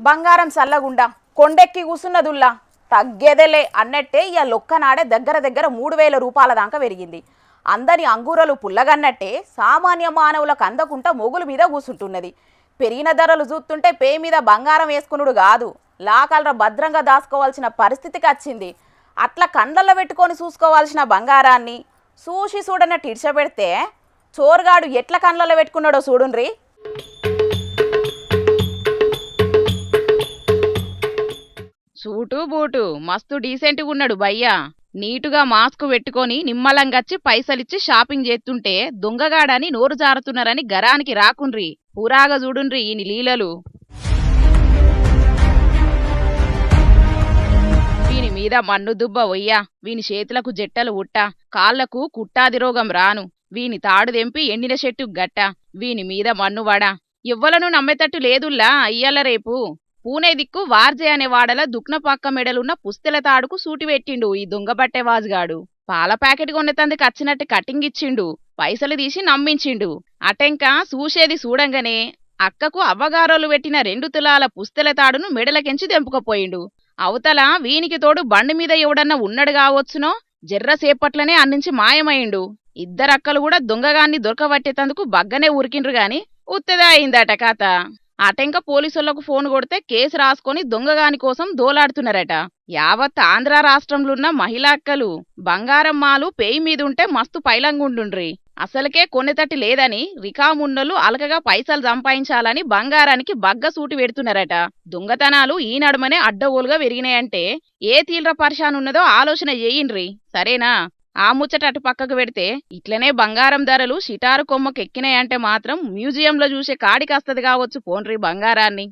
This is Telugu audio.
బంగారం సల్లగుండా కొండెక్కి కూసున్నదుల్లా తగ్గేదేలే అన్నట్టే ఇక లొక్కనాడే దగ్గర దగ్గర 3000 రూపాయల దాకా పెరిగింది. అందని అంగూరలు పుల్లగన్నట్టే సామాన్య మానవులకు అందకుంటా మొగుల మీద కూసుంటున్నది. పెరిగిన ధరలు చూస్తుంటే పే మీద బంగారం వేసుకునుడు కాదు, లాకల్ర భద్రంగా దాచుకోవాల్సిన పరిస్థితికి వచ్చింది. అట్లా కండ్లల్లో పెట్టుకొని చూసుకోవాల్సిన బంగారాన్ని చూసి చూడనట్టు ఇడిచబెడితే చోరుగాడు ఎట్లా కండ్లలో పెట్టుకున్నాడో చూడుండ్రి. సూటు బూటు మస్తు డీసెంట్గా ఉన్నాడు భయ్యా. నీటుగా మాస్క్ పెట్టుకొని నిమ్మలంగచ్చి పైసలిచ్చి షాపింగ్ చేస్తుంటే దొంగగాడని నోరు జారుతున్నారని గరానికి రాకుండ్రి. పురాగా చూడుండ్రి ఈయన లీలలు. వీని మీద మన్ను దుబ్బ ఒయ్యా, వీని చేతులకు జట్టలు ఉట్ట, కాళ్లకు కుట్టాది రోగం రాను. వీని తాడు దెంపి ఎండిన చెట్టు గట్ట, వీని మీద మన్నువాడ. ఎవ్వలను నమ్మేటట్టు లేదుల్లా అయ్యల్ల రేపు. పూణే దిక్కు వార్జే అనే వాడల దుక్నపక్క మెడలున్న పుస్తెల తాడుకు సూటి పెట్టిండు ఈ దొంగబట్టెవాజుగాడు. పాల ప్యాకెట్ కొనేతందుకు వచ్చినట్టు కటింగ్ ఇచ్చిండు, పైసలు తీసి నమ్మించిండు. అటెంక చూసేది చూడంగానే అక్కకు అవ్వగారోలు పెట్టిన 2 తులాల పుస్తెల తాడును మెడలకెంచి దెంపుకపోయిండు. అవతల వీనికి తోడు బండి మీద ఎవడన్నా ఉన్నడు కావచ్చునో జర్రసేపట్లనే అన్నించి మాయమైండు. ఇద్దరక్కలు కూడా దొంగగాన్ని దొరకబట్టేతందుకు బగ్గనే ఉరికిండ్రు గాని ఉత్తదే అయిందట కథ. అటెంక పోలీసులకు ఫోన్ కొడితే కేసు రాసుకొని దొంగగాని కోసం దోలాడుతున్నారట. యావత్ ఆంధ్ర రాష్ట్రంలోన్న మహిళా అక్కలు బంగారం మాలు పేయి మీదుంటే మస్తు పైలంగుండుండ్రి. అసలుకే కొనేతట్టి లేదని రికామున్నోళ్ళు అలకగా పైసలు సంపాదించాలని బంగారానికి బగ్గ సూటి పెడుతున్నారట. దొంగతనాలు ఈ నడుమనే అడ్డగోలుగా పెరిగినాయంటే ఏ తీవ్ర పరిశానున్నదో ఆలోచన చేయిండ్రి సరేనా. ఆ ముచ్చట అటు పక్కకు పెడితే ఇట్లనే బంగారం ధరలు షిటారు కొమ్మకెక్కినాయంటే మాత్రం మ్యూజియంలో చూసే కాడికస్తది కావచ్చు పోన్రి బంగారాన్ని.